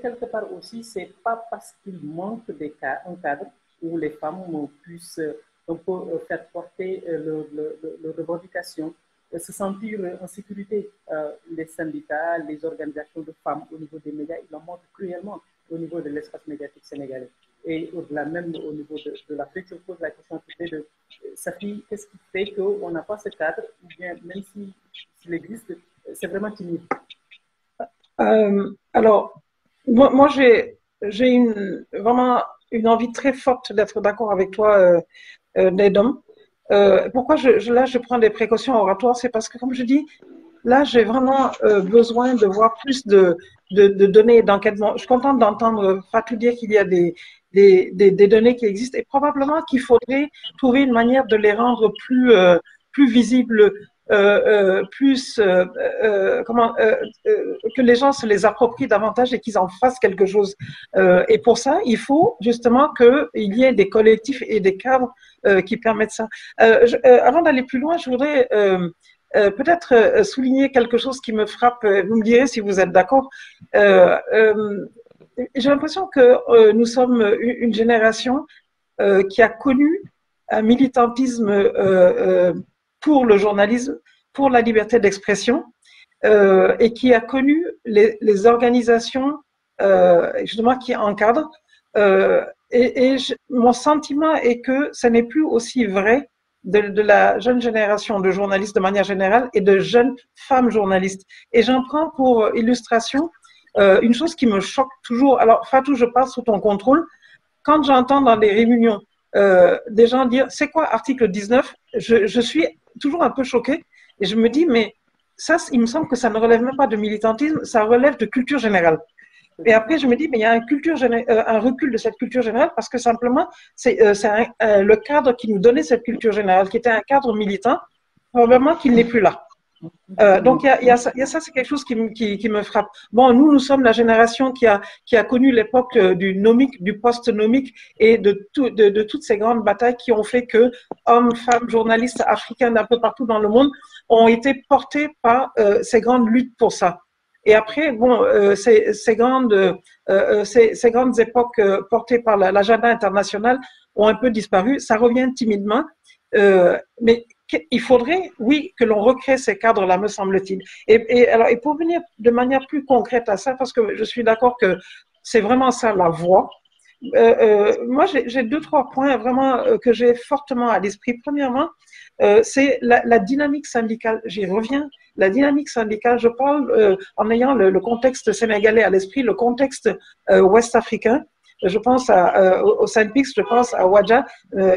quelque part aussi, c'est pas parce qu'il manque un cadre où les femmes puissent un peu faire porter leurs revendications, se sentir en sécurité. Les syndicats, les organisations de femmes au niveau des médias, ils en manquent cruellement au niveau de l'espace médiatique sénégalais. Et au-delà même au niveau de l'Afrique, je pose la question de Safi, qu'est-ce qui fait qu'on n'a pas ce cadre, ou bien même s'il existe, c'est vraiment timide. Alors, moi j'ai vraiment une envie très forte d'être d'accord avec toi, Nedom. Pourquoi là je prends des précautions oratoires, c'est parce que comme je dis, là j'ai vraiment besoin de voir plus de données d'enquêtement. Je suis contente d'entendre Fatou dire qu'il y a des données qui existent et probablement qu'il faudrait trouver une manière de les rendre plus visibles, plus que les gens se les approprient davantage et qu'ils en fassent quelque chose. Et pour ça, il faut justement qu'il y ait des collectifs et des cadres qui permettent ça. Avant d'aller plus loin, je voudrais peut-être souligner quelque chose qui me frappe. Vous me direz si vous êtes d'accord. J'ai l'impression que nous sommes une génération qui a connu un militantisme pour le journalisme, pour la liberté d'expression, et qui a connu les organisations justement qui encadrent. Mon sentiment est que ce n'est plus aussi vrai de la jeune génération de journalistes de manière générale et de jeunes femmes journalistes. Et j'en prends pour illustration une chose qui me choque toujours. Alors, Fatou, je passe sous ton contrôle. Quand j'entends dans les réunions des gens dire c'est quoi article 19, je suis toujours un peu choquée et je me dis mais ça, il me semble que ça ne relève même pas de militantisme, ça relève de culture générale. Et après, je me dis, mais il y a un recul de cette culture générale parce que simplement, c'est le cadre qui nous donnait cette culture générale, qui était un cadre militant, probablement qu'il n'est plus là. Donc, il y a ça, c'est quelque chose qui me frappe. Bon, nous sommes la génération qui a connu l'époque du nomique, du post-nomique et de toutes ces grandes batailles qui ont fait que hommes, femmes, journalistes africains d'un peu partout dans le monde ont été portés par ces grandes luttes pour ça. Et après, bon, ces grandes époques portées par l'agenda international ont un peu disparu. Ça revient timidement, mais il faudrait, oui, que l'on recrée ces cadres-là, me semble-t-il. Et pour venir de manière plus concrète à ça, parce que je suis d'accord que c'est vraiment ça la voie. Moi, j'ai deux, trois points vraiment que j'ai fortement à l'esprit. Premièrement, c'est la dynamique syndicale. J'y reviens. La dynamique syndicale, je parle en ayant le contexte sénégalais à l'esprit, le contexte ouest-africain. Je pense au Saint-Pix, je pense à Ouadja,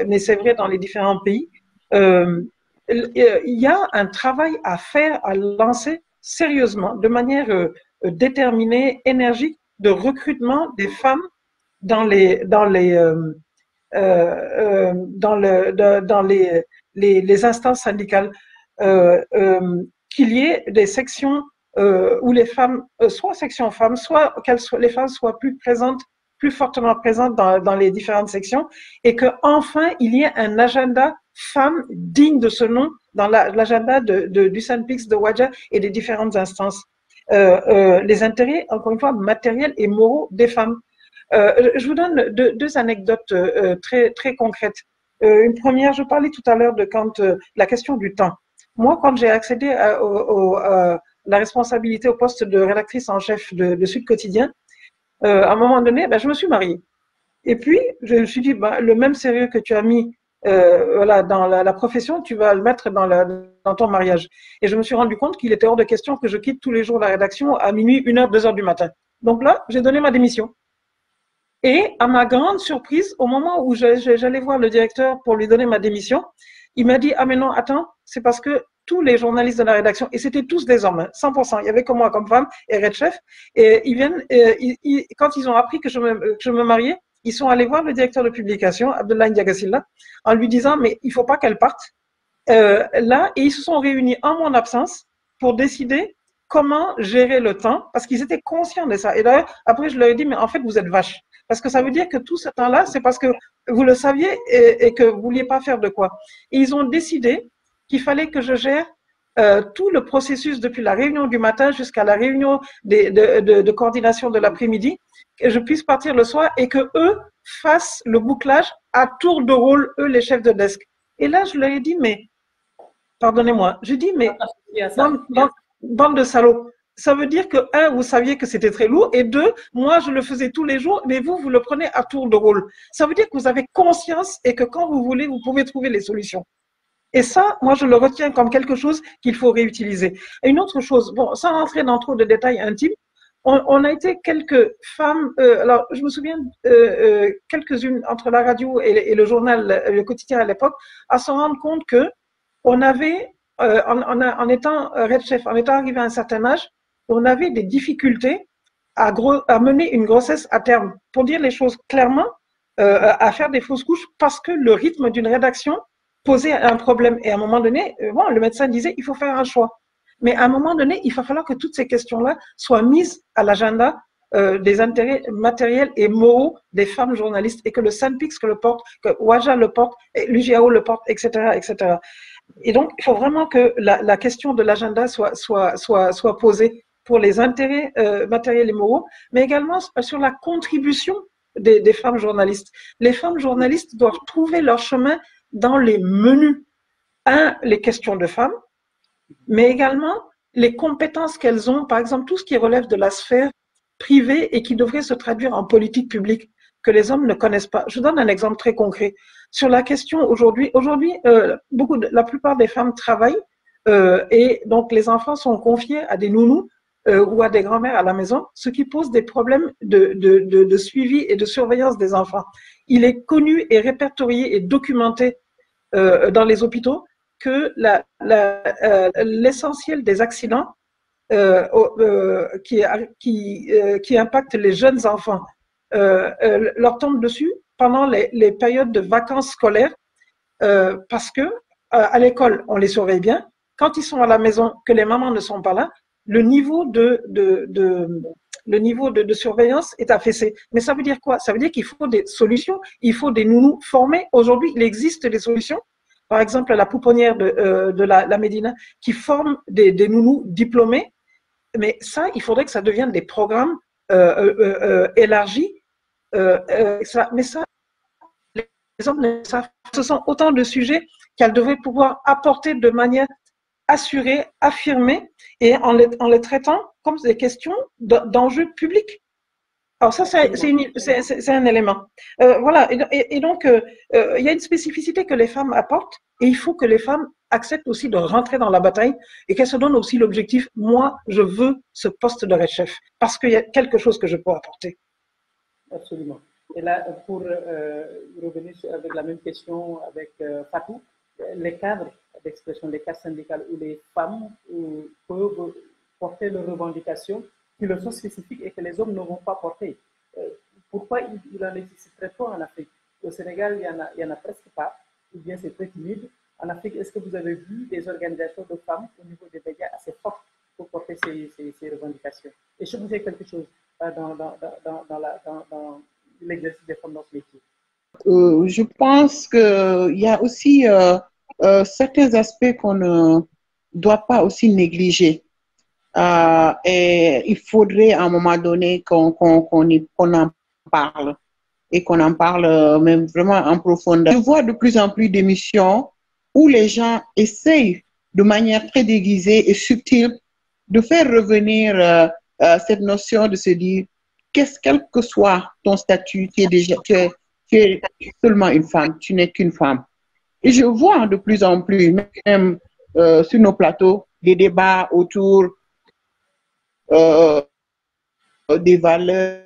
mais c'est vrai dans les différents pays. Il y a un travail à faire, à lancer sérieusement, de manière déterminée, énergique, de recrutement des femmes dans les instances syndicales, qu'il y ait des sections où les femmes, soit section femmes, soit les femmes soient plus présentes, plus fortement présentes dans les différentes sections, et que enfin il y ait un agenda femmes digne de ce nom dans l'agenda du Saint-Pix, de Ouadja et des différentes instances. Les intérêts, encore une fois, matériels et moraux des femmes. Je vous donne deux anecdotes très, très concrètes. Une première, je parlais tout à l'heure de la question du temps. Moi, quand j'ai accédé à la responsabilité au poste de rédactrice en chef de Sud Quotidien, à un moment donné, je me suis mariée. Et puis, je me suis dit, le même sérieux que tu as mis voilà, dans la profession, tu vas le mettre dans ton mariage. Et je me suis rendu compte qu'il était hors de question que je quitte tous les jours la rédaction à minuit, 1h, 2h du matin. Donc là, j'ai donné ma démission. Et à ma grande surprise, au moment où j'allais voir le directeur pour lui donner ma démission, il m'a dit, ah mais non, attends, c'est parce que tous les journalistes de la rédaction, et c'était tous des hommes, 100%, il y avait que moi comme femme et Red Chef, et ils viennent, quand ils ont appris que je me mariais, ils sont allés voir le directeur de publication, Abdoulaye Ndiagasila, en lui disant, mais il ne faut pas qu'elle parte. Là, et ils se sont réunis en mon absence pour décider comment gérer le temps, parce qu'ils étaient conscients de ça. Et d'ailleurs, après, je leur ai dit, mais en fait, vous êtes vaches. Parce que ça veut dire que tout ce temps-là, c'est parce que vous le saviez et que vous ne vouliez pas faire de quoi. Et ils ont décidé qu'il fallait que je gère tout le processus depuis la réunion du matin jusqu'à la réunion de coordination de l'après-midi, que je puisse partir le soir et que eux fassent le bouclage à tour de rôle, eux les chefs de desk. Et là, je leur ai dit, mais, pardonnez-moi, je dis, mais, bande de salauds. Ça veut dire que, un, vous saviez que c'était très lourd, et deux, moi, je le faisais tous les jours, mais vous, vous le prenez à tour de rôle. Ça veut dire que vous avez conscience et que quand vous voulez, vous pouvez trouver les solutions. Et ça, moi, je le retiens comme quelque chose qu'il faut réutiliser. Et une autre chose, bon, sans rentrer dans trop de détails intimes, on a été quelques femmes, alors je me souviens, quelques-unes entre la radio et le journal, le quotidien à l'époque, à se rendre compte que on avait, en étant Red Chef, en étant arrivé à un certain âge, on avait des difficultés à mener une grossesse à terme. Pour dire les choses clairement, à faire des fausses couches parce que le rythme d'une rédaction posait un problème. Et à un moment donné, bon, le médecin disait, il faut faire un choix. Mais à un moment donné, il va falloir que toutes ces questions-là soient mises à l'agenda des intérêts matériels et moraux des femmes journalistes et que le SYNPICS le porte, que Ouaja le porte, l'UGAO le porte, etc., etc. Et donc, il faut vraiment que la question de l'agenda soit posée pour les intérêts matériels et moraux, mais également sur la contribution des femmes journalistes. Les femmes journalistes doivent trouver leur chemin dans les menus. Un, les questions de femmes, mais également les compétences qu'elles ont, par exemple, tout ce qui relève de la sphère privée et qui devrait se traduire en politique publique, que les hommes ne connaissent pas. Je donne un exemple très concret. Sur la question aujourd'hui, la plupart des femmes travaillent et donc les enfants sont confiés à des nounous ou à des grands-mères à la maison, ce qui pose des problèmes de suivi et de surveillance des enfants. Il est connu et répertorié et documenté dans les hôpitaux que l'essentiel des accidents qui impactent les jeunes enfants leur tombent dessus pendant les périodes de vacances scolaires parce que à l'école, on les surveille bien. Quand ils sont à la maison, que les mamans ne sont pas là, le niveau de surveillance est affaissé. Mais ça veut dire quoi? Ça veut dire qu'il faut des solutions, il faut des nounous formés. Aujourd'hui, il existe des solutions. Par exemple, la pouponnière de la Médina qui forme des nounous diplômés. Mais ça, il faudrait que ça devienne des programmes élargis. Mais ça, les hommes, ce sont autant de sujets qu'elles devraient pouvoir apporter de manière assurée, affirmée, et en les traitant comme des questions d'enjeux publics. Alors ça, c'est un élément. Voilà, et donc, il y a une spécificité que les femmes apportent, et il faut que les femmes acceptent aussi de rentrer dans la bataille, et qu'elles se donnent aussi l'objectif, moi, je veux ce poste de Red Chef, parce qu'il y a quelque chose que je peux apporter. Absolument. Et là, pour revenir avec la même question avec Fatou, les cadres d'expression, les cadres syndicales où les femmes peuvent porter leurs revendications qui leur sont spécifiques et que les hommes ne vont pas porter. Pourquoi il en existe très peu en Afrique? Au Sénégal, il y en a presque pas, ou bien c'est très timide. En Afrique, est-ce que vous avez vu des organisations de femmes au niveau des médias assez fortes pour porter ces revendications? Et je vous dis quelque chose dans l'exercice des femmes dans ce métier. Je pense qu'il y a aussi certains aspects qu'on ne doit pas aussi négliger. Et il faudrait à un moment donné qu'on en parle et qu'on en parle même vraiment en profondeur. Je vois de plus en plus d'émissions où les gens essayent de manière très déguisée et subtile de faire revenir cette notion de se dire quel que soit ton statut, tu es seulement une femme, tu n'es qu'une femme. Et je vois de plus en plus, même sur nos plateaux, des débats autour des valeurs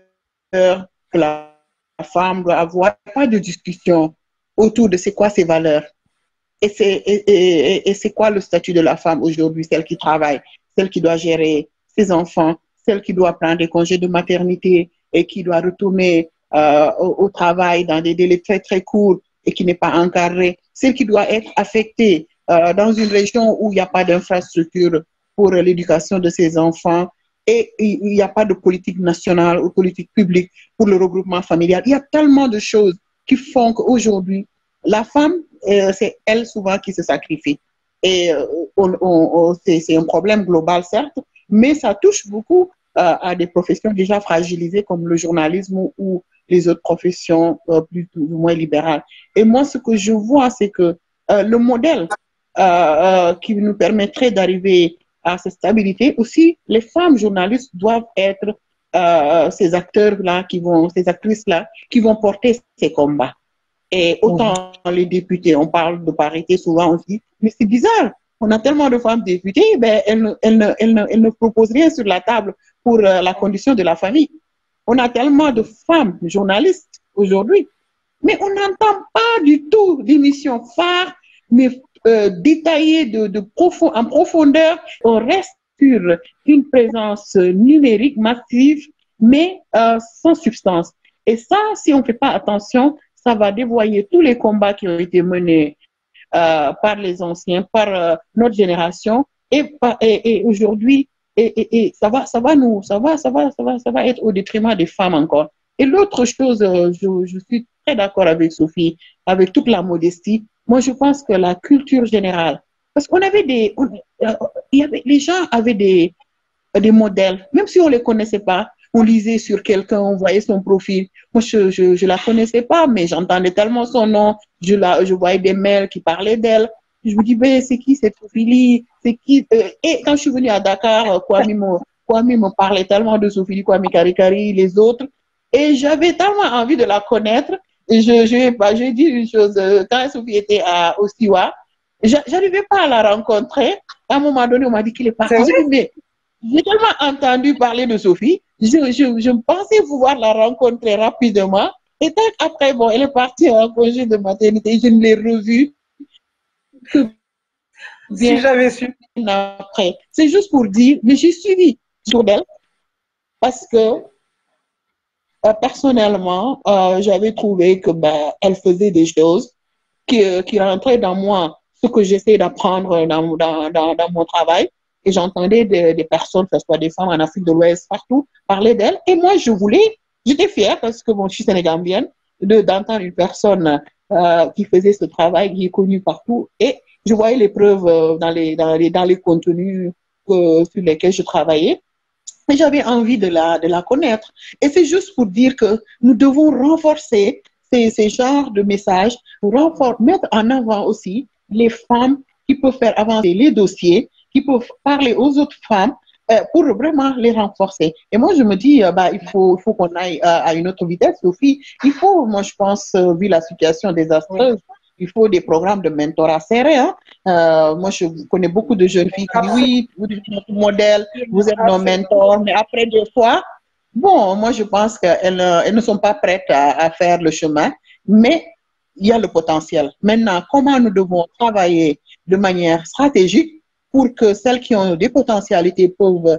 que la femme doit avoir. Il n'y a pas de discussion autour de c'est quoi ces valeurs. Et c'est quoi le statut de la femme aujourd'hui, celle qui travaille, celle qui doit gérer ses enfants, celle qui doit prendre des congés de maternité et qui doit retourner au travail dans des délais très très courts et qui n'est pas encadrée, celle qui doit être affectée dans une région où il n'y a pas d'infrastructure pour l'éducation de ses enfants et il n'y a pas de politique nationale ou politique publique pour le regroupement familial. Il y a tellement de choses qui font qu'aujourd'hui, la femme, c'est elle souvent qui se sacrifie. Et c'est un problème global, certes, mais ça touche beaucoup à des professions déjà fragilisées comme le journalisme ou les autres professions plus ou moins libérales. Et moi, ce que je vois, c'est que le modèle qui nous permettrait d'arriver à cette stabilité, aussi, les femmes journalistes doivent être ces acteurs-là, ces actrices-là, qui vont porter ces combats. Et autant les députés, on parle de parité souvent aussi, mais c'est bizarre. On a tellement de femmes députées, ben, elles ne proposent rien sur la table pour la condition de la famille. On a tellement de femmes journalistes aujourd'hui, mais on n'entend pas du tout d'émissions phares, mais détaillées en profondeur. On reste sur une présence numérique massive, mais sans substance. Et ça, si on ne fait pas attention, ça va dévoyer tous les combats qui ont été menés par les anciens, par notre génération, et aujourd'hui, et ça va être au détriment des femmes encore. Et l'autre chose, je suis très d'accord avec Sophie, avec toute la modestie. Moi, je pense que la culture générale, parce qu'on avait les gens avaient des modèles, même si on ne les connaissait pas. On lisait sur quelqu'un, on voyait son profil. Moi, je la connaissais pas, mais j'entendais tellement son nom. Je voyais des mails qui parlaient d'elle. Je me dis, ben, c'est qui cette Sophie? C'est qui? Et quand je suis venue à Dakar, Kwame me parlait tellement de Sophie, Kwame Karikari, les autres. Et j'avais tellement envie de la connaître. Et j'ai dit une chose, quand Sophie était au Siwa, j'arrivais pas à la rencontrer. À un moment donné, on m'a dit qu'il est parti. J'ai tellement entendu parler de Sophie, je pensais pouvoir la rencontrer rapidement. Et après, bon, elle est partie en congé de maternité. Je ne l'ai revue que bien si j'avais su. après. C'est juste pour dire, mais j'ai suivi sur elle parce que personnellement, j'avais trouvé que elle faisait des choses qui rentraient dans moi, ce que j'essaie d'apprendre dans mon travail. Et j'entendais des personnes, que ce soit des femmes en Afrique de l'Ouest, partout, parler d'elles. Et moi, j'étais fière parce que bon, je suis sénégambienne, d'entendre une personne qui faisait ce travail, qui est connue partout. Et je voyais les preuves dans les contenus sur lesquels je travaillais. Et j'avais envie de la connaître. Et c'est juste pour dire que nous devons renforcer ces genres de messages, mettre en avant aussi les femmes qui peuvent faire avancer les dossiers, qui peuvent parler aux autres femmes pour vraiment les renforcer. Et moi, je me dis, il faut qu'on aille à une autre vitesse, Sophie. Moi, je pense, vu la situation désastreuse, il faut des programmes de mentorat serrés. Hein. Moi, je connais beaucoup de jeunes filles qui disent, oui, vous êtes notre modèle, vous êtes nos mentors, mais après des fois, bon, moi, je pense qu'elles ne sont pas prêtes à faire le chemin, mais il y a le potentiel. Maintenant, comment nous devons travailler de manière stratégique pour que celles qui ont des potentialités peuvent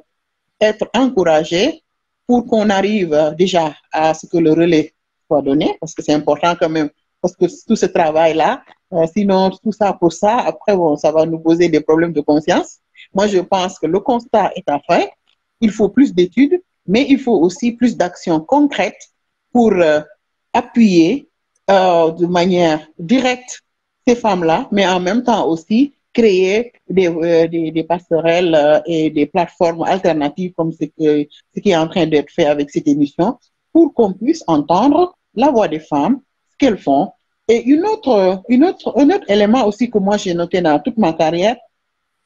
être encouragées pour qu'on arrive déjà à ce que le relais soit donné, parce que c'est important quand même, parce que tout ce travail-là, sinon tout ça pour ça, après, bon, ça va nous poser des problèmes de conscience. Moi, je pense que le constat est à faire. Il faut plus d'études, mais il faut aussi plus d'actions concrètes pour appuyer de manière directe ces femmes-là, mais en même temps aussi créer des passerelles et des plateformes alternatives comme ce qui est en train d'être fait avec cette émission pour qu'on puisse entendre la voix des femmes, ce qu'elles font. Et un autre élément aussi que moi j'ai noté dans toute ma carrière,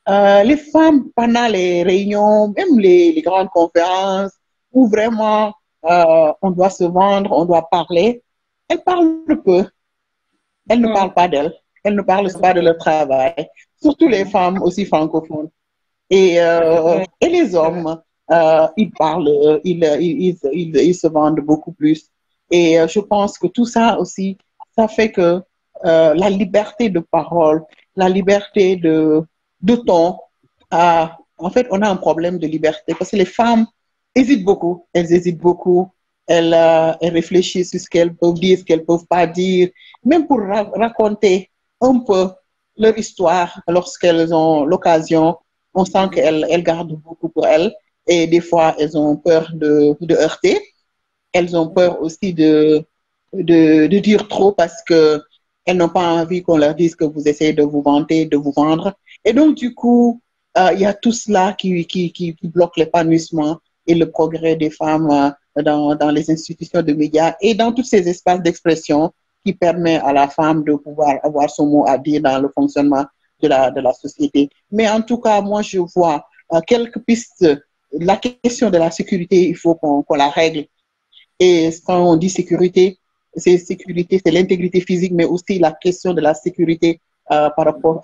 les femmes pendant les réunions, même les grandes conférences, où vraiment on doit se vendre, on doit parler, elles parlent peu. Elles ne parlent pas d'elles. Elles ne parlent pas de leur travail. Surtout les femmes aussi francophones. Et les hommes, ils parlent, ils se vendent beaucoup plus. Et je pense que tout ça aussi, ça fait que la liberté de parole, la liberté de ton, en fait, on a un problème de liberté parce que les femmes hésitent beaucoup. Elles hésitent beaucoup. Elles réfléchissent sur ce qu'elles peuvent dire, ce qu'elles ne peuvent pas dire, même pour raconter un peu leur histoire lorsqu'elles ont l'occasion. On sent qu'elles gardent beaucoup pour elles et des fois, elles ont peur de heurter. Elles ont peur aussi de dire trop parce qu'elles n'ont pas envie qu'on leur dise que vous essayez de vous vanter, de vous vendre. Et donc, du coup, il y a tout cela qui bloque l'épanouissement et le progrès des femmes dans les institutions de médias et dans tous ces espaces d'expression qui permettent à la femme de pouvoir avoir son mot à dire dans le fonctionnement de la société. Mais en tout cas, moi, je vois quelques pistes. La question de la sécurité, il faut qu'on la règle. Et quand on dit sécurité, c'est l'intégrité physique, mais aussi la question de la sécurité par rapport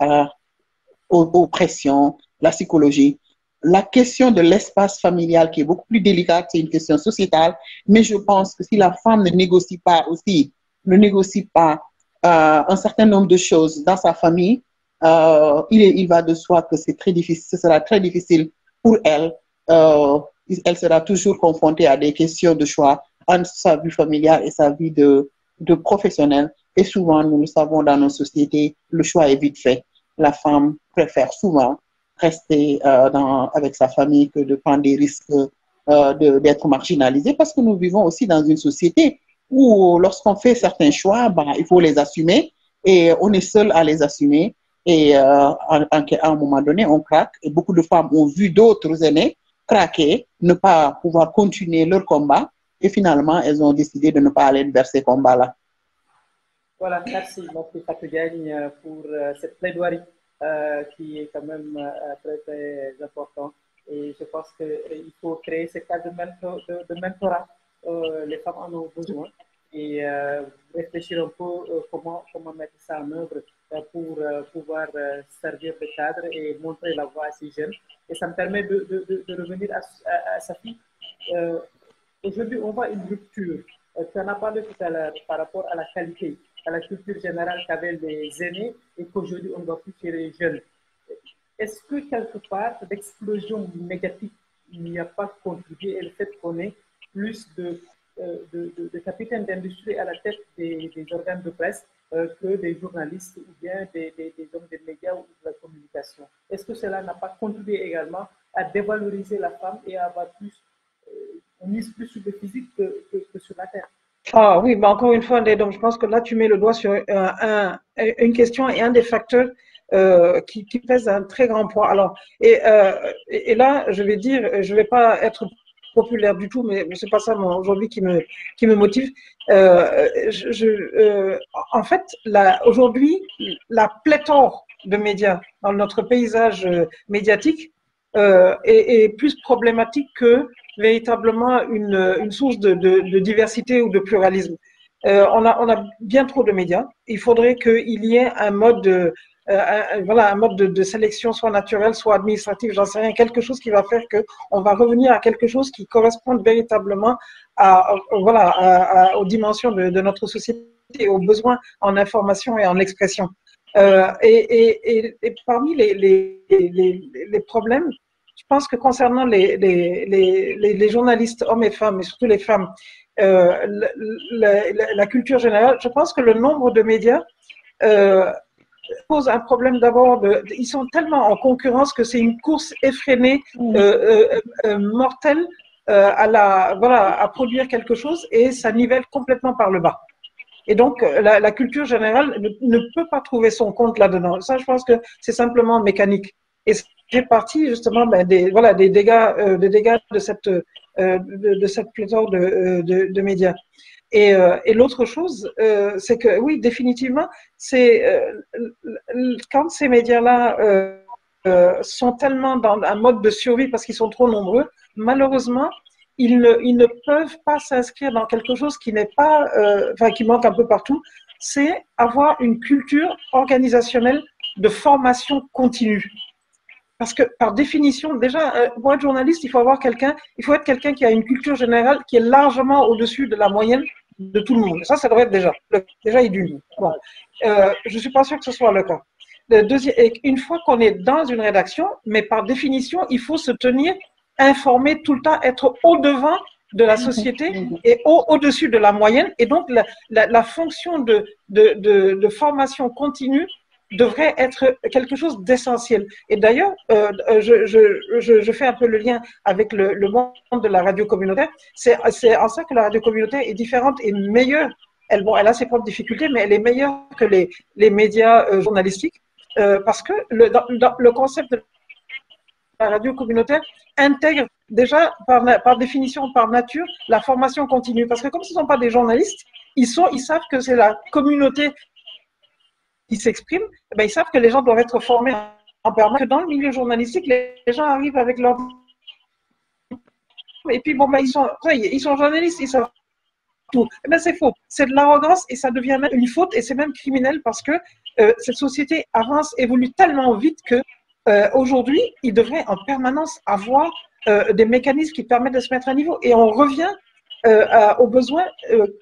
aux pressions, la psychologie. La question de l'espace familial qui est beaucoup plus délicate, c'est une question sociétale, mais je pense que si la femme ne négocie pas un certain nombre de choses dans sa famille, il va de soi que c'est très difficile, ce sera très difficile pour elle. Elle sera toujours confrontée à des questions de choix entre sa vie familiale et sa vie de professionnelle. Et souvent, nous le savons dans nos sociétés, le choix est vite fait. La femme préfère souvent rester avec sa famille que de prendre des risques d'être marginalisée parce que nous vivons aussi dans une société où lorsqu'on fait certains choix, il faut les assumer et on est seul à les assumer et à un moment donné, on craque et beaucoup de femmes ont vu d'autres aînés craquer, ne pas pouvoir continuer leur combat et finalement, elles ont décidé de ne pas aller vers ces combats-là. Voilà, merci Fatou Diagne pour cette plaidoirie qui est quand même très, très important. Et je pense qu'il faut créer ce cadre de mentorat. Les femmes en ont besoin. Et réfléchir un peu comment mettre ça en œuvre pour pouvoir servir de cadre et montrer la voie à ces jeunes. Et ça me permet de revenir à sa fille. Aujourd'hui, on voit une rupture. Tu en as parlé tout à l'heure par rapport à la qualité, à la culture générale qu'avaient les aînés et qu'aujourd'hui, on ne doit plus chez les jeunes. Est-ce que quelque part, l'explosion médiatique n'y a pas contribué et le fait qu'on ait plus de capitaines d'industrie à la tête des organes de presse que des journalistes ou bien des hommes des médias ou de la communication? Est-ce que cela n'a pas contribué également à dévaloriser la femme et à avoir plus, on mise plus sur le physique que sur la terre? Ah oui, mais encore une fois, donc je pense que là, tu mets le doigt sur une question et un des facteurs qui pèse un très grand poids. Alors, et là, je vais dire, je vais pas être populaire du tout, mais c'est pas ça aujourd'hui qui me motive. En fait, aujourd'hui, la pléthore de médias dans notre paysage médiatique est plus problématique que véritablement une source de diversité ou de pluralisme. On a bien trop de médias. Il faudrait qu'il y ait un mode un mode de sélection soit naturel, soit administratif, j'en sais rien, quelque chose qui va faire qu'on va revenir à quelque chose qui corresponde véritablement aux dimensions de notre société, aux besoins en information et en expression. Et parmi les problèmes, je pense que concernant les journalistes, hommes et femmes, et surtout les femmes, la culture générale, je pense que le nombre de médias pose un problème d'abord. Ils sont tellement en concurrence que c'est une course effrénée, mortelle à produire quelque chose et ça nivelle complètement par le bas. Et donc, la culture générale ne peut pas trouver son compte là-dedans. Ça, je pense que c'est simplement mécanique. Et c'est partie justement des dégâts de cette pléthore de médias. Et l'autre chose, c'est que oui, définitivement, quand ces médias-là sont tellement dans un mode de survie parce qu'ils sont trop nombreux, malheureusement, ils ne peuvent pas s'inscrire dans quelque chose qui n'est pas, qui manque un peu partout, c'est avoir une culture organisationnelle de formation continue. Parce que, par définition, déjà, pour être journaliste, il faut être quelqu'un qui a une culture générale qui est largement au-dessus de la moyenne de tout le monde. Ça devrait être déjà d'une. Bon. Je ne suis pas sûre que ce soit le cas. Une fois qu'on est dans une rédaction, mais par définition, il faut se tenir informé tout le temps, être au-devant de la société et au-dessus de la moyenne. Et donc, la fonction de formation continue devrait être quelque chose d'essentiel. Et d'ailleurs, je fais un peu le lien avec le monde de la radio communautaire. C'est en ça que la radio communautaire est différente et meilleure. Elle a ses propres difficultés, mais elle est meilleure que les médias journalistiques. parce que le concept de la radio communautaire intègre déjà, par définition, par nature, la formation continue. Parce que comme ce ne sont pas des journalistes, ils savent que c'est la communauté qui s'exprime, ils savent que les gens doivent être formés en permanence. Que dans le milieu journalistique, les gens arrivent avec leur... Et puis, bon, ils sont journalistes, ils savent tout. C'est faux. C'est de l'arrogance et ça devient même une faute et c'est même criminel parce que cette société avance, évolue tellement vite que aujourd'hui, il devrait en permanence avoir des mécanismes qui permettent de se mettre à niveau. Et on revient aux besoins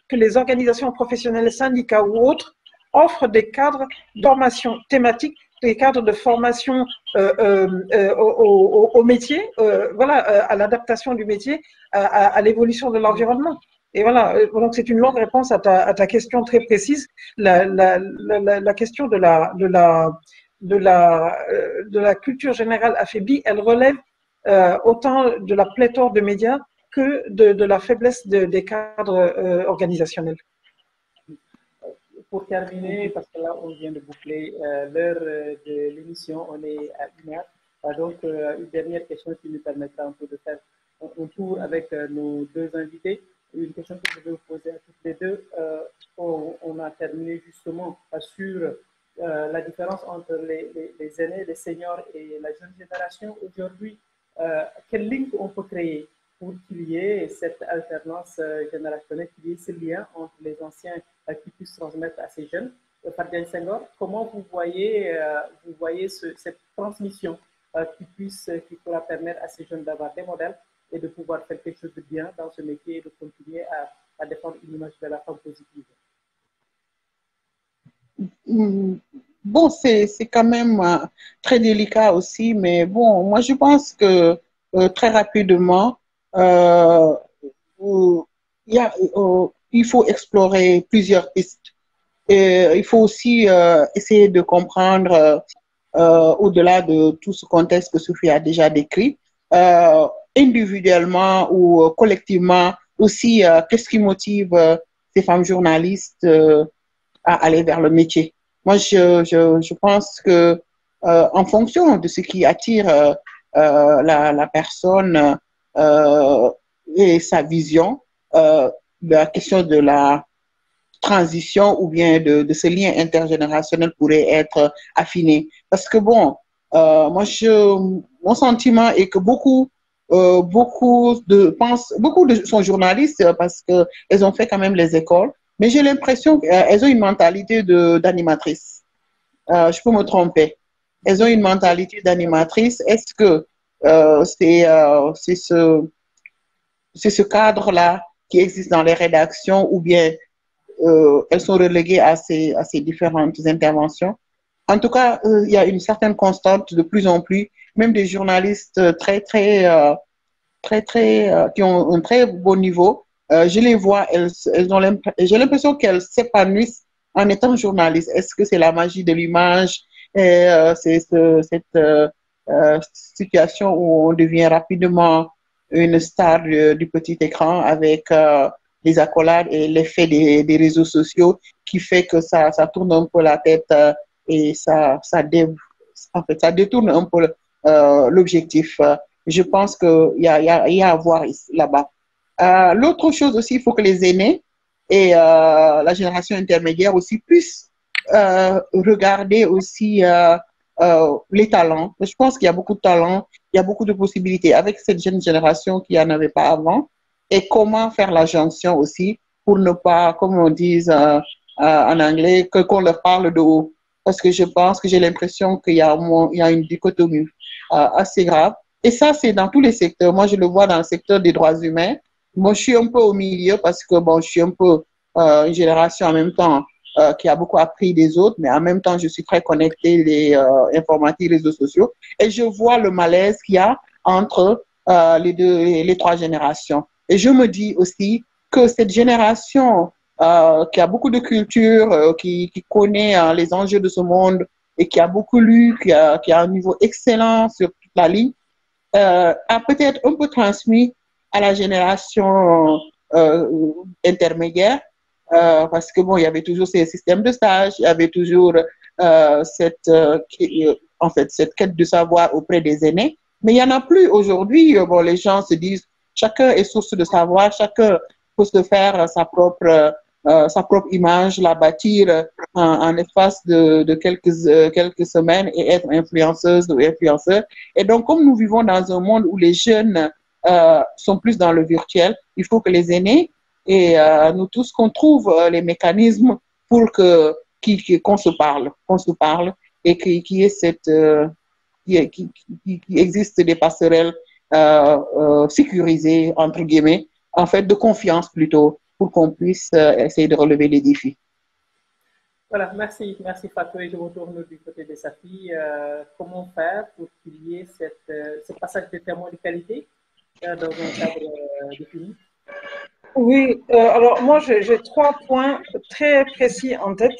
que les organisations professionnelles, syndicats ou autres offrent des cadres de formation thématique, des cadres de formation au métier, à l'adaptation du métier, à l'évolution de l'environnement. Et voilà, donc c'est une longue réponse à ta question très précise. La question de la culture générale affaiblie, elle relève autant de la pléthore de médias que de la faiblesse des cadres organisationnels. Pour terminer, parce que là on vient de boucler l'heure de l'émission, on est à 1 heure. Donc une dernière question qui nous permettra un peu de faire un tour avec nos deux invités. Une question que je vais vous poser à toutes les deux. On a terminé justement sur la différence entre les aînés, les seniors et la jeune génération. Aujourd'hui, quel link on peut créer pour qu'il y ait cette alternance générationnelle, qu'il y ait ce lien entre les anciens qui puissent transmettre à ces jeunes? Fardien Senghor, comment vous voyez cette transmission qui pourra permettre à ces jeunes d'avoir des modèles et de pouvoir faire quelque chose de bien dans ce métier et de continuer à défendre une image de la femme positive? Bon, c'est quand même très délicat aussi, mais bon, moi je pense que très rapidement, il faut explorer plusieurs pistes. Et il faut aussi essayer de comprendre, au-delà de tout ce contexte que Sophie a déjà décrit, individuellement ou collectivement aussi, qu'est-ce qui motive ces femmes journalistes à aller vers le métier. Moi, je pense que en fonction de ce qui attire la personne et sa vision, la question de la transition ou bien de ce lien intergénérationnel pourrait être affiné. Parce que bon, mon sentiment est que beaucoup sont journalistes parce qu'elles ont fait quand même les écoles, mais j'ai l'impression qu'elles ont une mentalité d'animatrice. Je peux me tromper. Elles ont une mentalité d'animatrice. Est-ce que c'est ce cadre-là qui existe dans les rédactions ou bien elles sont reléguées à ces différentes interventions? En tout cas, il y a une certaine constante de plus en plus, même des journalistes qui ont un très beau niveau. Je les vois, j'ai l'impression qu'elles s'épanouissent en étant journalistes. Est-ce que c'est la magie de l'image? C'est cette situation où on devient rapidement une star du petit écran avec les accolades et l'effet des réseaux sociaux qui fait que ça tourne un peu la tête et ça détourne un peu l'objectif. Je pense qu'il y a à voir là-bas. L'autre chose aussi, il faut que les aînés et la génération intermédiaire aussi puissent regarder aussi les talents. Je pense qu'il y a beaucoup de talents, il y a beaucoup de possibilités avec cette jeune génération qui n'en avait pas avant. Et comment faire la jonction aussi pour ne pas, comme on dit en anglais, qu'on leur parle de haut. Parce que je pense que j'ai l'impression qu'il y a une dichotomie assez grave. Et ça, c'est dans tous les secteurs. Moi, je le vois dans le secteur des droits humains. Moi, je suis un peu au milieu parce que bon, je suis un peu une génération en même temps qui a beaucoup appris des autres, mais en même temps, je suis très connectée les informatiques, réseaux sociaux. Et je vois le malaise qu'il y a entre les trois générations. Et je me dis aussi que cette génération qui a beaucoup de culture, qui connaît les enjeux de ce monde et qui a beaucoup lu, qui a un niveau excellent sur toute la ligne, a peut-être un peu transmis à la génération intermédiaire parce que bon, il y avait toujours ces systèmes de stage, il y avait toujours en fait, cette quête de savoir auprès des aînés. Mais il n'y en a plus aujourd'hui. Bon, les gens se disent, chacun est source de savoir, chacun peut se faire sa propre image, la bâtir en espace de quelques semaines et être influenceuse ou influenceur. Et donc, comme nous vivons dans un monde où les jeunes sont plus dans le virtuel, il faut que les aînés et nous tous, qu'on trouve les mécanismes pour qu'on se parle et qu'il y ait qu'il existe des passerelles sécurisées, entre guillemets, en fait, de confiance plutôt, pour qu'on puisse essayer de relever les défis. Voilà, merci Fatou. Et je retourne du côté de Safi. Comment faire pour qu'il y ait ce passage de témoins de qualité dans un cadre défini? Oui, alors moi j'ai 3 points très précis en tête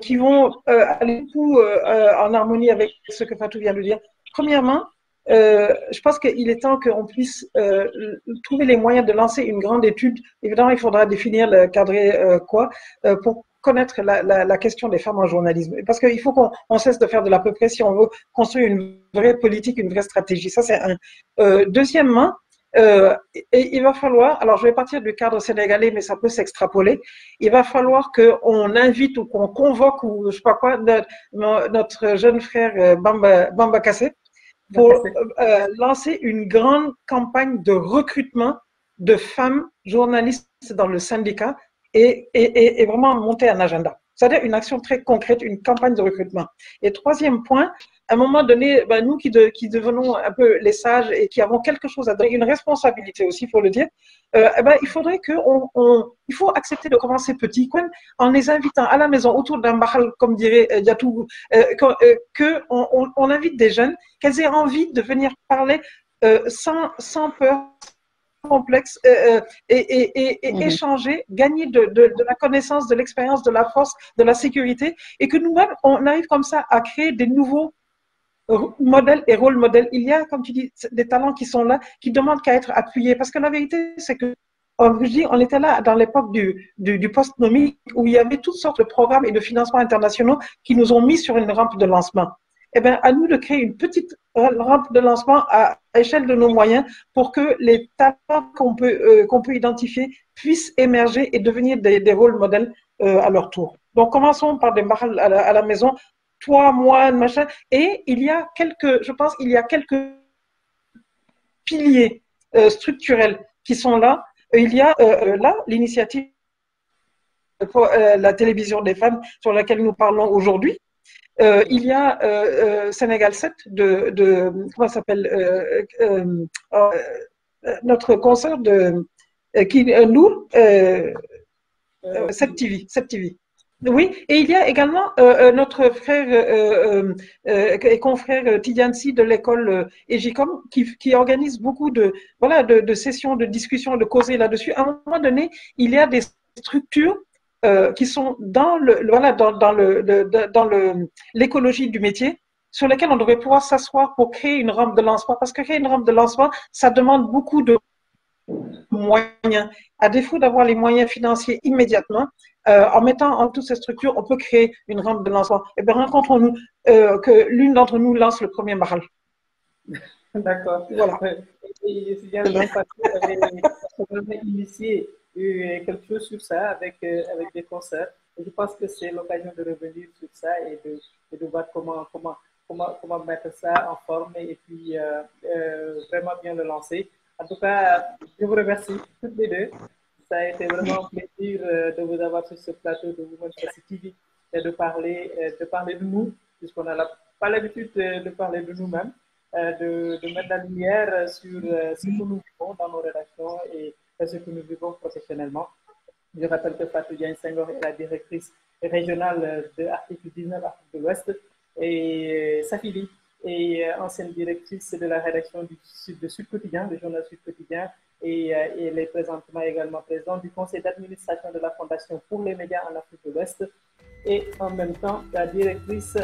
qui vont aller tout en harmonie avec ce que Fatou vient de dire. Premièrement, je pense qu'il est temps qu'on puisse trouver les moyens de lancer une grande étude. Évidemment, il faudra définir le cadrer pour connaître la question des femmes en journalisme. Parce qu'il faut qu'on cesse de faire de l'à peu près si on veut construire une vraie politique, une vraie stratégie. Ça, c'est un. Deuxièmement, et il va falloir, alors je vais partir du cadre sénégalais, mais ça peut s'extrapoler, il va falloir qu'on invite ou qu'on convoque, ou je sais pas quoi, notre jeune frère Bamba Kassé, pour lancer une grande campagne de recrutement de femmes journalistes dans le syndicat et vraiment monter un agenda. C'est-à-dire une action très concrète, une campagne de recrutement. Et troisième point, à un moment donné, nous qui devenons un peu les sages et qui avons quelque chose à donner, une responsabilité aussi, il faut le dire, il faudrait il faut accepter de commencer petit, en les invitant à la maison autour d'un bahal, comme dirait Diatou, qu'on invite des jeunes, qu'elles aient envie de venir parler sans peur, complexe et échanger, gagner de la connaissance, de l'expérience, de la force, de la sécurité, et que nous-mêmes, on arrive comme ça à créer des nouveaux modèles et rôle modèles. Il y a, comme tu dis, des talents qui sont là, qui demandent qu'à être appuyés. Parce que la vérité, c'est que, je dis, on était là dans l'époque du post-nomique où il y avait toutes sortes de programmes et de financements internationaux qui nous ont mis sur une rampe de lancement. Eh bien, à nous de créer une petite rampe de lancement à échelle de nos moyens pour que les talents qu'on peut identifier puissent émerger et devenir des rôles modèles à leur tour. Donc, commençons par des barres à la maison. Toi, moi, machin. Et je pense qu'il y a quelques piliers structurels qui sont là. Il y a là l'initiative pour la télévision des femmes sur laquelle nous parlons aujourd'hui. Il y a Sénégal 7 comment s'appelle notre consoeur Nour 7 TV. Oui, et il y a également notre frère et confrère Tidiane-Si de l'école Ejicom qui organise beaucoup de sessions, de discussions, de causer là-dessus. À un moment donné, il y a des structures qui sont dans l'écologie du métier, sur lesquelles on devrait pouvoir s'asseoir pour créer une rampe de lancement. Parce que créer une rampe de lancement, ça demande beaucoup de moyens. À défaut d'avoir les moyens financiers immédiatement, en mettant en toutes ces structures, on peut créer une rampe de lancement. Eh bien, rencontrons-nous, que l'une d'entre nous lance le premier barral. D'accord. Voilà. Et c'est bien parce qu'on avait initié quelque chose sur ça avec des concerts. Et je pense que c'est l'occasion de revenir sur ça et de voir comment mettre ça en forme et puis vraiment bien le lancer. En tout cas, je vous remercie toutes les deux. Ça a été vraiment un plaisir de vous avoir sur ce plateau de Women Face TV et de parler de nous, puisqu'on n'a pas l'habitude de parler de nous-mêmes, de mettre la lumière sur ce que nous vivons dans nos rédactions et ce que nous vivons professionnellement. Je rappelle que Fatou Diagne Senghor est la directrice régionale de Article 19 Afrique de l'Ouest et Safili est ancienne directrice de la rédaction de Sud Quotidien, le journal Sud Quotidien, et elle est présentement également présidente du conseil d'administration de la Fondation pour les médias en Afrique de l'Ouest et en même temps la directrice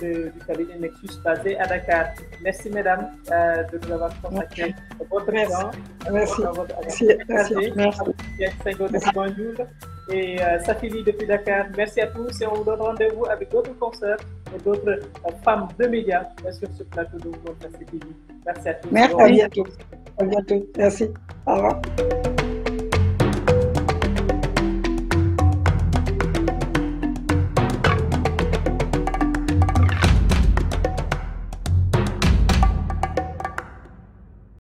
du cabinet Nexus basé à Dakar. Merci mesdames de nous avoir consacré votre temps. Merci. Bonjour. et Safili depuis Dakar. Merci à tous et on vous donne rendez-vous avec d'autres concerts et d'autres femmes de médias sur ce plateau de Monde TV. Merci à tous. Merci. À bientôt. À bientôt. Merci. Au revoir.